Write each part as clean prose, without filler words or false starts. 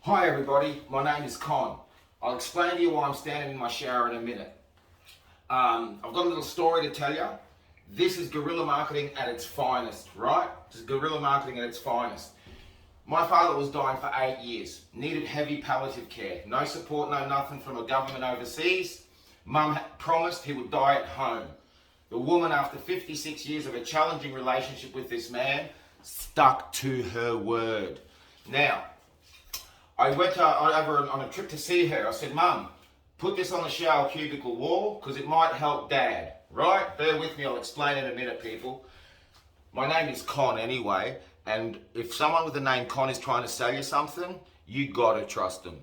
Hi everybody, my name is Con. I'll explain to you why I'm standing in my shower in a minute. I've got a little story to tell you. This is guerrilla marketing at its finest, right? This is guerrilla marketing at its finest. My father was dying for 8 years, needed heavy palliative care. No support, no nothing from a government overseas. Mum promised he would die at home. The woman, after 56 years of a challenging relationship with this man, stuck to her word. Now, I went over on a trip to see her. I said, Mum, put this on the shower cubicle wall because it might help Dad, right? Bear with me, I'll explain in a minute, people. My name is Con anyway, and if someone with the name Con is trying to sell you something, you gotta trust them.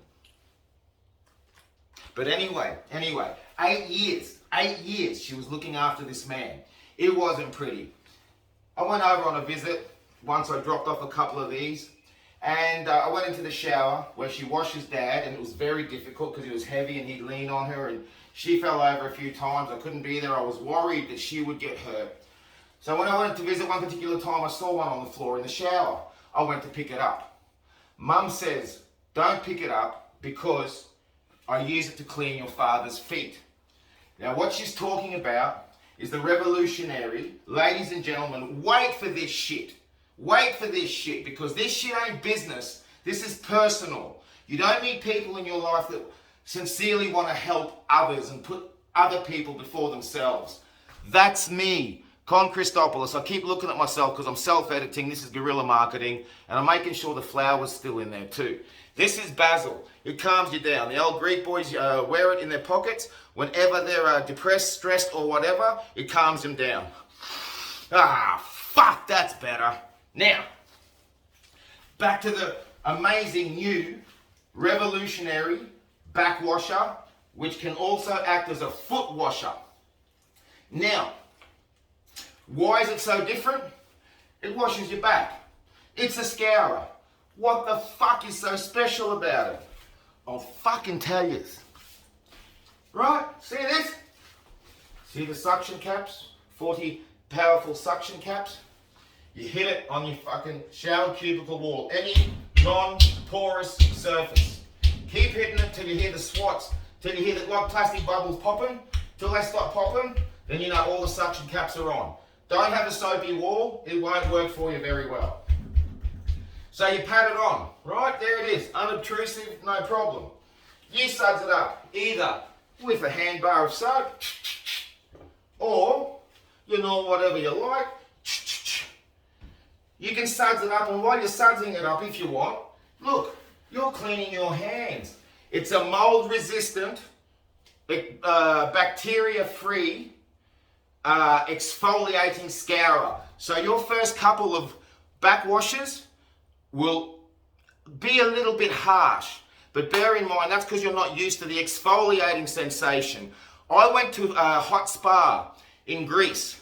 But anyway, 8 years she was looking after this man. It wasn't pretty. I went over on a visit. Once I dropped off a couple of these. And I went into the shower where she washes Dad, and it was very difficult because he was heavy and he'd lean on her, and she fell over a few times. I couldn't be there. I was worried that she would get hurt. So when I went to visit one particular time, I saw one on the floor in the shower. I went to pick it up. Mum says, don't pick it up because I use it to clean your father's feet. Now what she's talking about is the revolutionary, ladies and gentlemen, wait for this shit. Wait for this shit, because this shit ain't business. This is personal. You don't need people in your life that sincerely want to help others and put other people before themselves. That's me, Con Christopoulos. I keep looking at myself because I'm self-editing. This is guerrilla marketing, and I'm making sure the flour's still in there too. This is basil. It calms you down. The old Greek boys wear it in their pockets. Whenever they're depressed, stressed, or whatever, it calms them down. Ah, fuck, that's better. Now, back to the amazing new revolutionary backwasher, which can also act as a foot washer. Now, why is it so different? It washes your back. It's a scourer. What the fuck is so special about it? I'll fucking tell you. Right? See this? See the suction caps? 40 powerful suction caps? You hit it on your fucking shower cubicle wall, any non-porous surface. Keep hitting it till you hear the swats, till you hear the plastic bubbles popping, till they stop popping, then you know all the suction caps are on. Don't have a soapy wall, it won't work for you very well. So you pat it on, right? There it is, unobtrusive, no problem. You suds it up, either with a hand bar of soap, or, whatever you like, you can suds it up, and while you're sudsing it up, if you want, look, you're cleaning your hands. It's a mold-resistant, bacteria-free, exfoliating scourer. So your first couple of backwashes will be a little bit harsh, but bear in mind that's because you're not used to the exfoliating sensation. I went to a hot spa in Greece.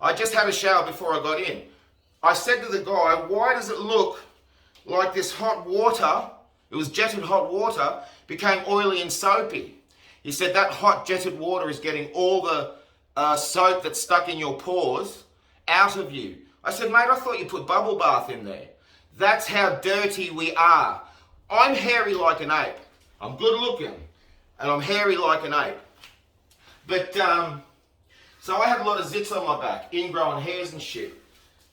I just had a shower before I got in. I said to the guy, why does it look like this hot water, it was jetted hot water, became oily and soapy? He said that hot jetted water is getting all the soap that's stuck in your pores out of you. I said, mate, I thought you put bubble bath in there. That's how dirty we are. I'm hairy like an ape. I'm good looking, and I'm hairy like an ape. But, so I had a lot of zits on my back, ingrown hairs and shit.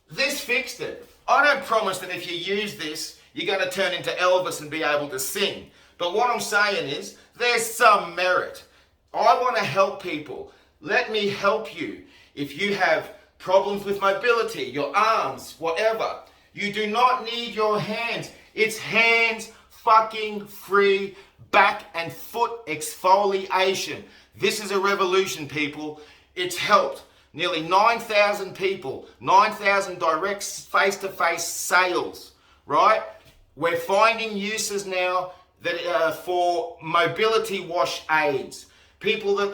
This fixed it. I don't promise that if you use this, you're going to turn into Elvis and be able to sing. But what I'm saying is, there's some merit. I want to help people. Let me help you. If you have problems with mobility, your arms, whatever, you do not need your hands. It's hands fucking free back and foot exfoliation. This is a revolution, people. It's helped nearly 9,000 people, 9,000 direct face-to-face sales, right? We're finding uses now that for mobility wash aids. People that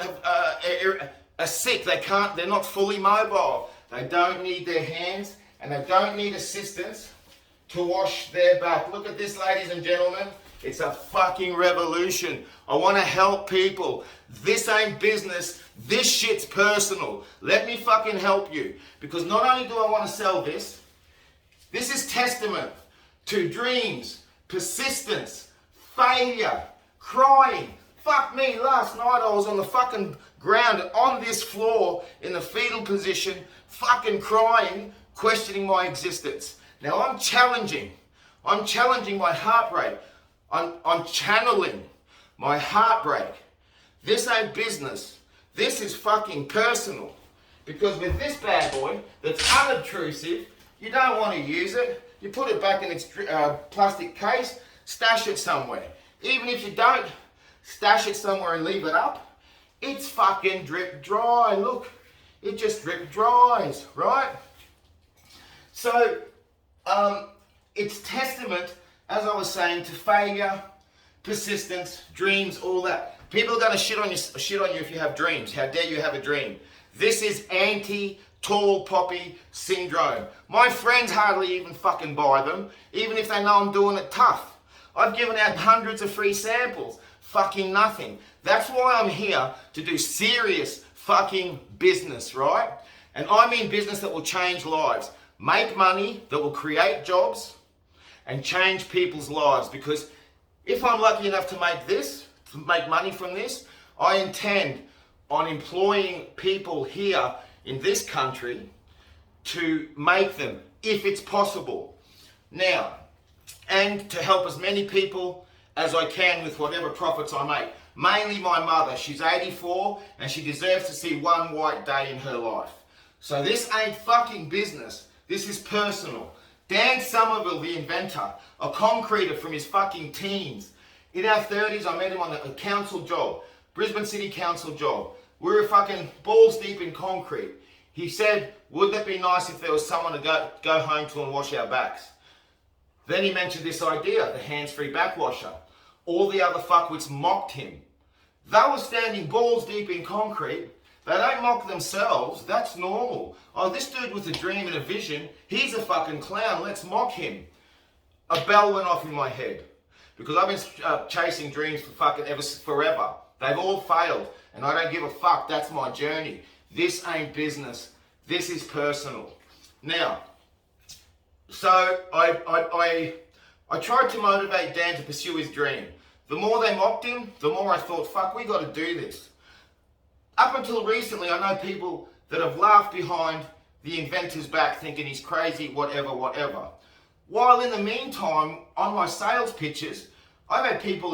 are sick, they're not fully mobile. They don't need their hands and they don't need assistance to wash their back. Look at this, ladies and gentlemen. It's a fucking revolution. I want to help people. This ain't business. This shit's personal. Let me fucking help you. Because not only do I want to sell this, this is testament to dreams, persistence, failure, crying. Fuck me, last night I was on the fucking ground on this floor in the fetal position, fucking crying, questioning my existence. Now I'm challenging my heart rate. I'm channeling my heartbreak. This ain't business. This is fucking personal. Because with this bad boy that's unobtrusive, you don't want to use it. You put it back in its plastic case, stash it somewhere. Even if you don't, stash it somewhere and leave it up. It's fucking drip dry. Look, it just drip dries, right? So, it's testament, as I was saying, to failure, persistence, dreams, all that. People are going to shit on you if you have dreams. How dare you have a dream? This is anti-tall poppy syndrome. My friends hardly even fucking buy them, even if they know I'm doing it tough. I've given out hundreds of free samples. Fucking nothing. That's why I'm here to do serious fucking business, right? And I mean business that will change lives. Make money that will create jobs and change people's lives. Because if I'm lucky enough to make money from this, I intend on employing people here in this country to make them, if it's possible. Now, and to help as many people as I can with whatever profits I make. Mainly my mother. She's 84 and she deserves to see one white day in her life. So this ain't fucking business. This is personal. Dan Somerville, the inventor, a concreter from his fucking teens. In our 30s, I met him on a council job, Brisbane City Council job. We were fucking balls deep in concrete. He said, wouldn't it be nice if there was someone to go home to and wash our backs? Then he mentioned this idea, the hands-free backwasher. All the other fuckwits mocked him. They were standing balls deep in concrete. They don't mock themselves. That's normal. Oh, this dude with a dream and a vision, he's a fucking clown. Let's mock him. A bell went off in my head. Because I've been chasing dreams for fucking forever. They've all failed. And I don't give a fuck. That's my journey. This ain't business. This is personal. Now, so I tried to motivate Dan to pursue his dream. The more they mocked him, the more I thought, fuck, we got to do this. Up until recently, I know people that have laughed behind the inventor's back thinking he's crazy, whatever. While in the meantime, on my sales pitches, I've had people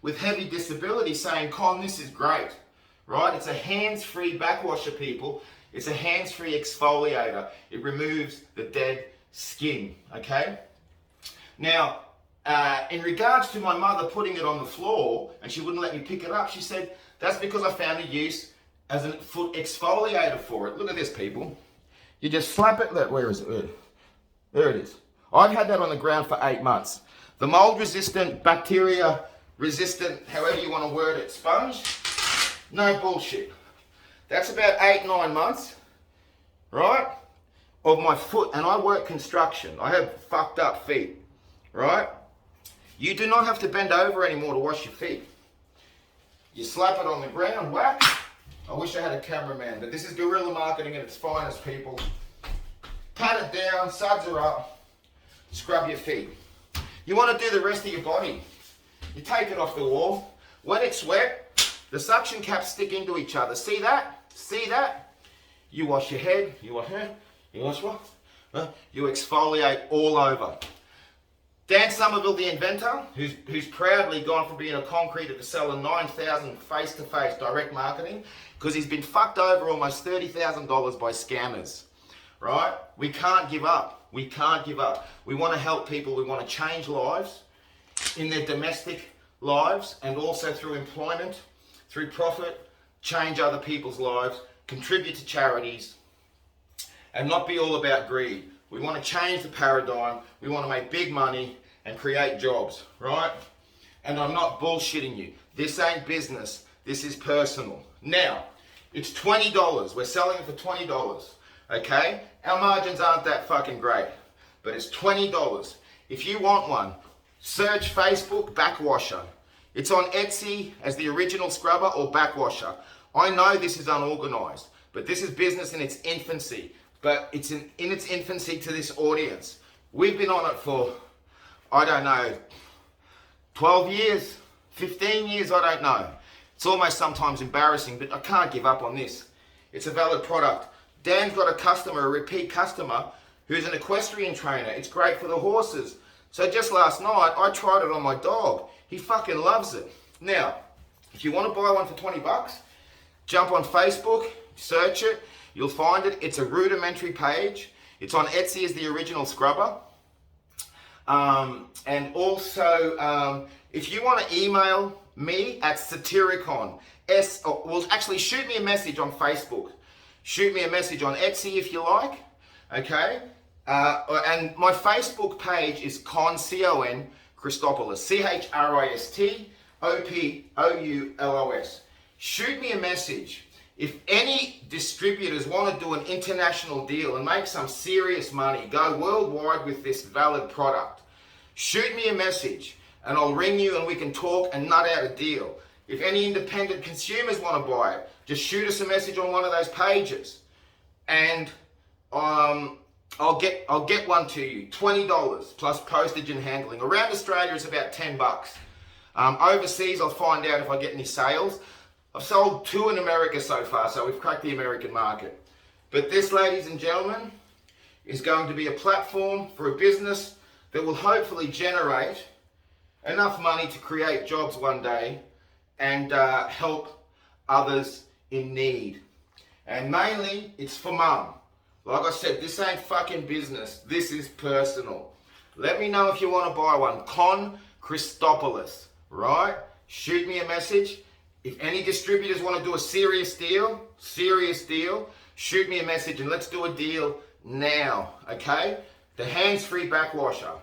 with heavy disability saying, Con, this is great, right? It's a hands-free backwasher, people. It's a hands-free exfoliator. It removes the dead skin, okay? Now, in regards to my mother putting it on the floor and she wouldn't let me pick it up, she said, that's because I found a use as a foot exfoliator for it. Look at this, people. You just slap it. Where is it? There it is. I've had that on the ground for 8 months. The mold-resistant, bacteria-resistant, however you want to word it, sponge, no bullshit. That's about 8-9 months, right, of my foot. And I work construction. I have fucked up feet, right? You do not have to bend over anymore to wash your feet. You slap it on the ground, whack. I wish I had a cameraman, but this is guerrilla marketing at its finest, people. Pat it down, suds are up, scrub your feet. You want to do the rest of your body. You take it off the wall. When it's wet, the suction caps stick into each other. See that? See that? You wash your head, you wash what? You exfoliate all over. Dan Somerville, the inventor, who's proudly gone from being a concreter to selling 9,000 face-to-face direct marketing, because he's been fucked over almost $30,000 by scammers, right? We can't give up. We can't give up. We want to help people. We want to change lives in their domestic lives and also through employment, through profit, change other people's lives, contribute to charities, and not be all about greed. We want to change the paradigm. We want to make big money and create jobs, right? And I'm not bullshitting you. This ain't business. This is personal. Now, it's $20. We're selling it for $20, okay? Our margins aren't that fucking great, but it's $20. If you want one, search Facebook Backwasher. It's on Etsy as the original scrubber or backwasher. I know this is unorganized, but this is business in its infancy. But it's in its infancy to this audience. We've been on it for, I don't know, 12 years, 15 years, I don't know. It's almost sometimes embarrassing, but I can't give up on this. It's a valid product. Dan's got a customer, a repeat customer, who's an equestrian trainer. It's great for the horses. So just last night, I tried it on my dog. He fucking loves it. Now, if you want to buy one for 20 bucks, jump on Facebook, search it, you'll find it. It's a rudimentary page. It's on Etsy as the original scrubber. And also, if you want to email me at Satyricon, well, actually shoot me a message on Facebook. Shoot me a message on Etsy if you like, okay? And my Facebook page is Con Christopoulos, Christopoulos. Shoot me a message. If any distributors want to do an international deal and make some serious money, go worldwide with this valid product, shoot me a message and I'll ring you and we can talk and nut out a deal. If any independent consumers want to buy it, just shoot us a message on one of those pages and I'll get one to you. $20 plus postage and handling. Around Australia it's about 10 bucks. Overseas I'll find out if I get any sales. I've sold 2 in America so far, so we've cracked the American market. But this, ladies and gentlemen, is going to be a platform for a business that will hopefully generate enough money to create jobs one day and help others in need. And mainly, it's for mum. Like I said, this ain't fucking business. This is personal. Let me know if you want to buy one. Con Christopoulos, right? Shoot me a message. If any distributors want to do a serious deal, shoot me a message and let's do a deal now, okay? The hands-free backwasher.